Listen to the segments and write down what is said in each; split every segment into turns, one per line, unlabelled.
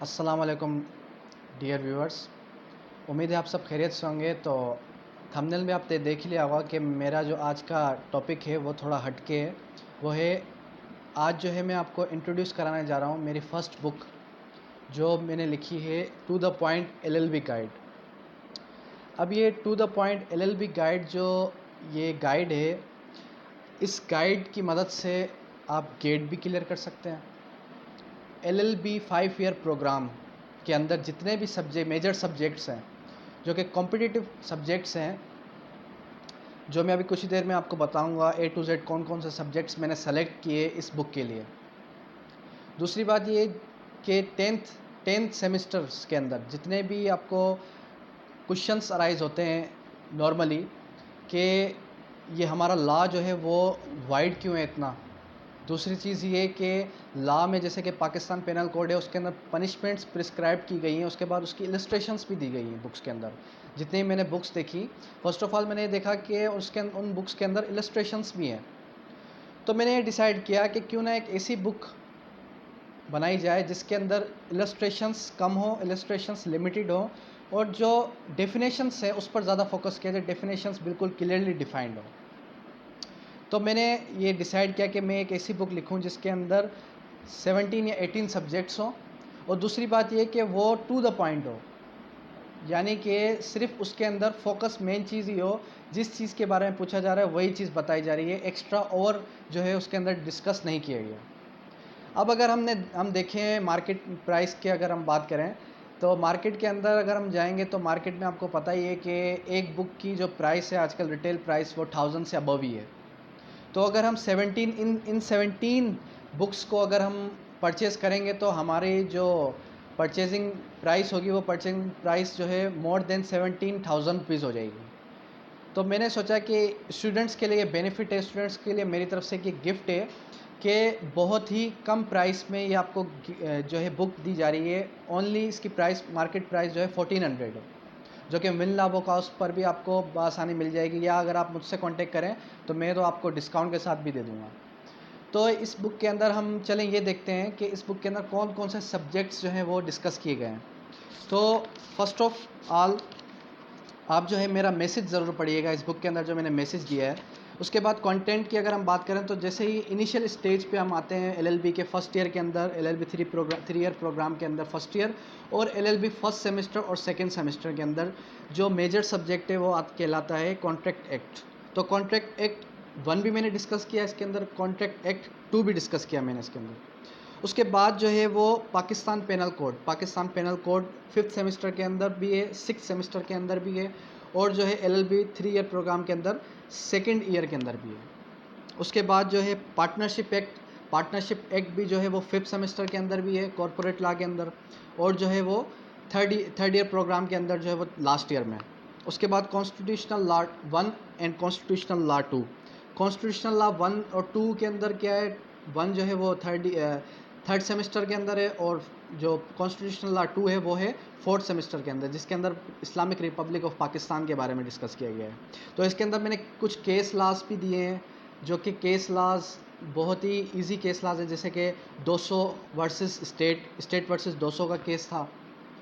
अस्सलाम वालेकुम dear viewers. उम्मीद है आप सब खैरियत से होंगे। तो थंबनेल में आपने देख लिया होगा कि मेरा जो आज का टॉपिक है वो थोड़ा हटके है। वो है आज जो है मैं आपको इंट्रोड्यूस कराने जा रहा हूँ मेरी फ़र्स्ट बुक जो मैंने लिखी है to the point LLB guide. अब ये to the point LLB guide जो ये गाइड है, इस गाइड की मदद से आप गेट भी क्लियर कर सकते हैं। एलएलबी 5 ईयर प्रोग्राम के अंदर जितने भी मेजर सब्जेक्ट्स हैं जो कि कॉम्पिटिटिव सब्जेक्ट्स हैं, जो मैं अभी कुछ ही देर में आपको बताऊंगा A to Z कौन कौन से सब्जेक्ट्स मैंने सेलेक्ट किए इस बुक के लिए। दूसरी बात ये कि टेंथ सेमेस्टर्स के अंदर जितने भी आपको क्वेश्चंस अराइज होते हैं नॉर्मली कि ये हमारा लॉ जो है वो वाइड क्यों है इतना। दूसरी चीज़ ये कि लॉ में जैसे कि पाकिस्तान पेनल कोड है उसके अंदर पनिशमेंट्स प्रिस्क्राइब की गई हैं, उसके बाद उसकी इलस्ट्रेशंस भी दी गई हैं बुक्स के अंदर। जितनी मैंने बुक्स देखी, फर्स्ट ऑफ ऑल मैंने देखा कि उन बुक्स के अंदर इलस्ट्रेशंस भी हैं। तो मैंने ये डिसाइड किया कि क्यों ना एक ऐसी बुक बनाई जाए जिसके अंदर इलस्ट्रेशंस कम हो, इलस्ट्रेशंस लिमिटेड हो, और जो डेफिनेशंस है उस पर ज़्यादा फोकस किया जाए, डेफिनेशंस बिल्कुल क्लियरली डिफाइंड हो। तो मैंने ये डिसाइड किया कि मैं एक ऐसी बुक लिखूं जिसके अंदर 17 या 18 सब्जेक्ट्स हों, और दूसरी बात ये कि वो टू द पॉइंट हो, यानी कि सिर्फ उसके अंदर फोकस मेन चीज़ ही हो, जिस चीज़ के बारे में पूछा जा रहा है वही चीज़ बताई जा रही है, एक्स्ट्रा और जो है उसके अंदर डिस्कस नहीं किया गया। अब अगर हम देखें मार्केट प्राइस की अगर हम बात करें, तो मार्केट के अंदर अगर हम जाएंगे तो मार्केट में आपको पता ही है कि एक बुक की जो प्राइस है आजकल रिटेल प्राइस वो 1000 से अबव ही है। तो अगर हम 17 बुक्स को अगर हम परचेज़ करेंगे तो हमारी जो परचेजिंग प्राइस होगी वो परचेजिंग प्राइस जो है मोर देन 17,000 रुपीज़ हो जाएगी। तो मैंने सोचा कि स्टूडेंट्स के लिए बेनिफिट है, स्टूडेंट्स के लिए मेरी तरफ से कि गिफ्ट है कि बहुत ही कम प्राइस में ये आपको जो है बुक दी जा रही है। ओनली इसकी प्राइस मार्केट प्राइस जो है 1400 है, जो कि मिन लाभों का उस पर भी आपको आसानी मिल जाएगी, या अगर आप मुझसे कांटेक्ट करें तो मैं तो आपको डिस्काउंट के साथ भी दे दूंगा। तो इस बुक के अंदर हम चलें ये देखते हैं कि इस बुक के अंदर कौन कौन से सब्जेक्ट्स जो हैं वो डिस्कस किए गए हैं। तो फर्स्ट ऑफ ऑल आप जो है मेरा मैसेज ज़रूर पढ़िएगा इस बुक के अंदर जो मैंने मैसेज दिया है। उसके बाद कंटेंट की अगर हम बात करें तो जैसे ही इनिशियल स्टेज पे हम आते हैं एलएलबी के फर्स्ट ईयर के अंदर, एलएलबी 3 ईयर प्रोग्राम के अंदर फर्स्ट ईयर, और एलएलबी फर्स्ट सेमेस्टर और सेकंड सेमेस्टर के अंदर जो मेजर सब्जेक्ट है वो कहलाता है कॉन्ट्रैक्ट एक्ट। तो कॉन्ट्रैक्ट एक्ट 1 भी मैंने डिस्कस किया इसके अंदर, कॉन्ट्रैक्ट एक्ट 2 भी डिस्कस किया मैंने इसके अंदर। उसके बाद जो है वो Pakistan panel code 5th semester के अंदर भी है, 6th सेमेस्टर के अंदर भी है, और जो है एलएलबी 3 ईयर प्रोग्राम के अंदर सेकंड ईयर के अंदर भी है। उसके बाद जो है पार्टनरशिप एक्ट भी जो है वो 5th सेमेस्टर के अंदर भी है कॉरपोरेट लॉ के अंदर, और जो है वो थर्ड ईयर प्रोग्राम के अंदर जो है वो लास्ट ईयर में। उसके बाद constitutional law 1 and constitutional law 2। Constitutional law 1 और 2 के अंदर क्या है, 1 जो है वो थर्ड सेमेस्टर के अंदर है, और जो कॉन्स्टिट्यूशनल लॉ 2 है वो है 4th सेमेस्टर के अंदर, जिसके अंदर इस्लामिक रिपब्लिक ऑफ पाकिस्तान के बारे में डिस्कस किया गया है। तो इसके अंदर मैंने कुछ केस लॉज भी दिए हैं, जो कि केस लॉज बहुत ही इजी केस लॉज है, जैसे कि 200 वर्सेस स्टेट वर्सेस 200 का केस था,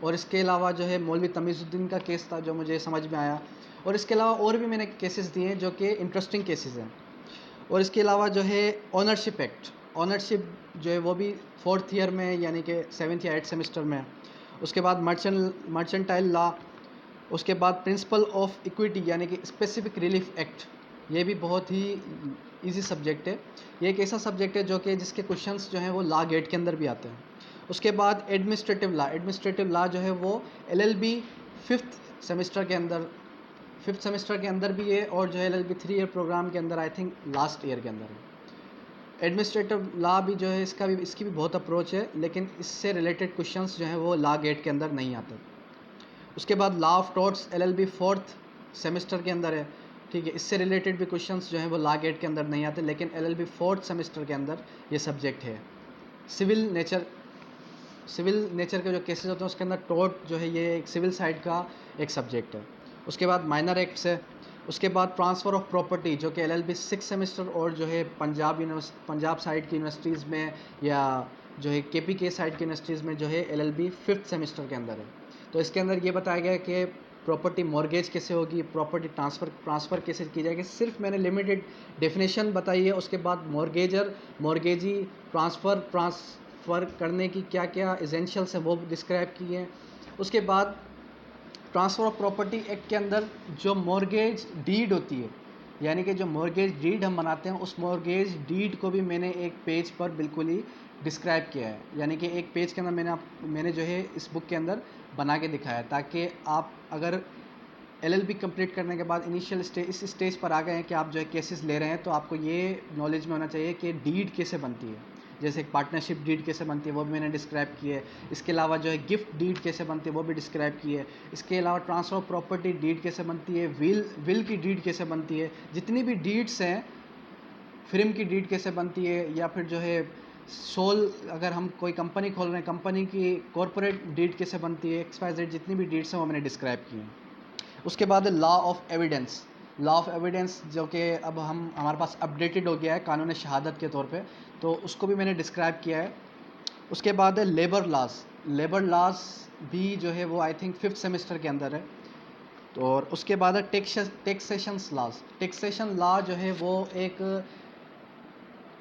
और इसके अलावा जो है मौलवी तमीज़ुद्दीन का केस था जो मुझे समझ में आया, और इसके अलावा और भी मैंने केसेस दिए हैं जो कि इंटरेस्टिंग केसेस हैं। और इसके अलावा जो है ऑनरशिप जो है वो भी 4th ईयर में, यानी कि 7th या 8th सेमेस्टर में। उसके बाद मर्चेंटाइल लॉ, उसके बाद प्रिंसिपल ऑफ इक्विटी यानी कि स्पेसिफिक रिलीफ एक्ट, ये भी बहुत ही इजी सब्जेक्ट है। ये एक ऐसा सब्जेक्ट है जो कि जिसके क्वेश्चंस जो हैं वो लॉ गेट के अंदर भी आते हैं। उसके बाद एडमिनिस्ट्रेटिव लॉ जो है वो एलएलबी 5th सेमेस्टर के अंदर भी है, और जो है एलएलबी 3 ईयर प्रोग्राम के अंदर आई थिंक लास्ट ईयर के अंदर है। एडमिनिस्ट्रेटिव लॉ भी जो है इसकी भी बहुत अप्रोच है, लेकिन इससे रिलेटेड क्वेश्चंस जो हैं वो लॉ गेट के अंदर नहीं आते। उसके बाद law of torts LLB 4th semester के अंदर है, ठीक है। इससे रिलेटेड भी क्वेश्चंस जो हैं वो लॉ गेट के अंदर नहीं आते, लेकिन एलएलबी 4th सेमेस्टर के अंदर ये सब्जेक्ट है। सिविल नेचर के जो केसेस होते हैं उसके अंदर टॉर्ट जो है ये एक सिविल साइड का एक सब्जेक्ट है। उसके बाद माइनर एक्ट्स है। उसके बाद ट्रांसफ़र ऑफ प्रॉपर्टी जो कि एलएलबी 6th सेमेस्टर और जो है पंजाब साइड की यूनिवर्सिटीज़ में या जो है KPK साइड की इंडस्ट्रीज़ में जो है LLB 5th सेमेस्टर के अंदर है। तो इसके अंदर ये बताया गया है कि प्रॉपर्टी मॉर्गेज कैसे होगी, प्रॉपर्टी ट्रांसफ़र कैसे की जाएगी। सिर्फ मैंने लिमिटेड डेफिनेशन बताई है, उसके बाद मॉर्गेजर, मॉर्गेजी, ट्रांसफ़र करने की क्या क्या एसेंशियल्स हैं वो डिस्क्राइब किए हैं। उसके बाद ट्रांसफ़र ऑफ प्रॉपर्टी एक्ट के अंदर जो मॉर्गेज डीड होती है, यानी कि जो मॉर्गेज डीड हम बनाते हैं, उस मॉर्गेज डीड को भी मैंने एक पेज पर बिल्कुल ही डिस्क्राइब किया है। यानी कि एक पेज के अंदर मैंने जो है इस बुक के अंदर बना के दिखाया है, ताकि आप अगर LLB कंप्लीट करने के बाद इस स्टेज पर आ गए हैं कि आप जो है केसेस ले रहे हैं, तो आपको ये नॉलेज में होना चाहिए कि डीड कैसे बनती है। जैसे एक पार्टनरशिप डीड कैसे बनती है वो भी मैंने डिस्क्राइब की है। इसके अलावा जो है गिफ्ट डीड कैसे बनती है वो भी डिस्क्राइब की है। इसके अलावा ट्रांसफ़र ऑफ प्रॉपर्टी डीड कैसे बनती है, विल की डीड कैसे बनती है, जितनी भी डीड्स हैं, फिल्म की डीड कैसे बनती है, या फिर जो है सोल, अगर हम कोई कंपनी खोल रहे हैं, कंपनी की कॉरपोरेट डीड कैसे बनती है, XYZ जितनी भी डीड्स हैं वो मैंने डिस्क्राइब की हैं। उसके बाद law of evidence. Law of evidence जो कि अब हमारे पास अपडेटेड हो गया है कानून शहादत के तौर पे, तो उसको भी मैंने डिस्क्राइब किया है। उसके बाद है लेबर लॉज। लेबर लॉज भी जो है वो आई थिंक 5th सेमेस्टर के अंदर है। तो और उसके बाद है टैक्सेशन लॉज। टैक्सेशन लॉ जो है वो एक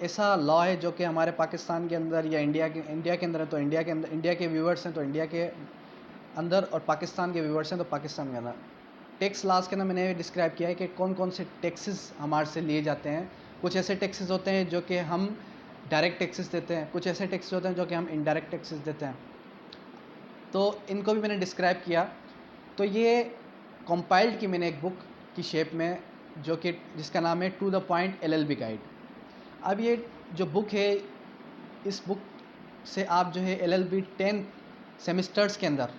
ऐसा लॉ है जो कि हमारे पाकिस्तान के अंदर या इंडिया के अंदर है, तो इंडिया के व्यूअर्स हैं तो इंडिया के अंदर, और पाकिस्तान के व्यूअर्स हैं तो पाकिस्तान के अंदर। टैक्स लॉज के अंदर मैंने डिस्क्राइब किया है कि कौन कौन से टैक्सेस हमारे से लिए जाते हैं। कुछ ऐसे टैक्सेस होते हैं जो कि हम डायरेक्ट टैक्सेस देते हैं, कुछ ऐसे टैक्सेस होते हैं जो कि हम इनडायरेक्ट टैक्सेस देते हैं, तो इनको भी मैंने डिस्क्राइब किया। तो ये कंपाइल्ड की मैंने एक बुक की शेप में, जो कि जिसका नाम है to the point LLB guide. अब ये जो बुक है, इस बुक से आप जो है LLB 10 सेमेस्टर्स के अंदर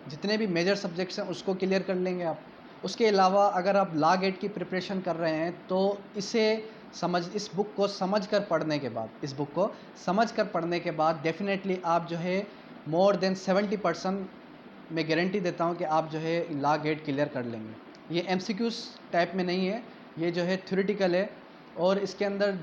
जितने भी मेजर सब्जेक्ट्स हैं उसको क्लियर कर लेंगे आप। उसके अलावा अगर आप लॉ गेट की प्रिपरेशन कर रहे हैं तो इस बुक को समझ कर पढ़ने के बाद डेफिनेटली आप जो है मोर देन 70% मैं गारंटी देता हूँ कि आप जो है लॉ गेट क्लियर कर लेंगे। ये MCQs टाइप में नहीं है, ये जो है थ्योरेटिकल है। और इसके अंदर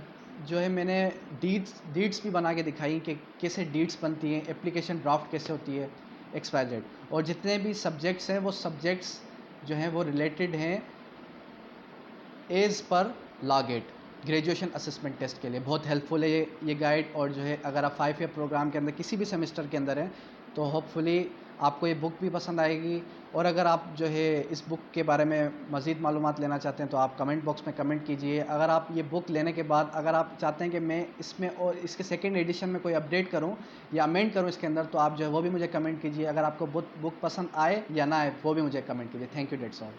जो है मैंने डीड्स भी बना के दिखाई कि कैसे डीड्स बनती हैं, एप्लीकेशन ड्राफ्ट कैसे होती है, XYZ। और जितने भी सब्जेक्ट्स हैं वो सब्जेक्ट्स जो हैं वो रिलेटेड हैं एज पर law gate graduation assessment test के लिए। बहुत हेल्पफुल है ये गाइड। और जो है अगर आप 5 ईयर प्रोग्राम के अंदर किसी भी सेमेस्टर के अंदर हैं तो होपफुली आपको ये बुक भी पसंद आएगी। और अगर आप जो है इस बुक के बारे में मज़ीद मालूमात लेना चाहते हैं तो आप कमेंट बॉक्स में कमेंट कीजिए। अगर आप ये बुक लेने के बाद अगर आप चाहते हैं कि मैं इसमें और इसके सेकेंड एडिशन में कोई अपडेट करूं या अमेंड करूं इसके अंदर, तो आप जो है वो भी मुझे कमेंट कीजिए। अगर आपको बुक पसंद आए या ना आए वो भी मुझे कमेंट कीजिए। Thank you, that's all.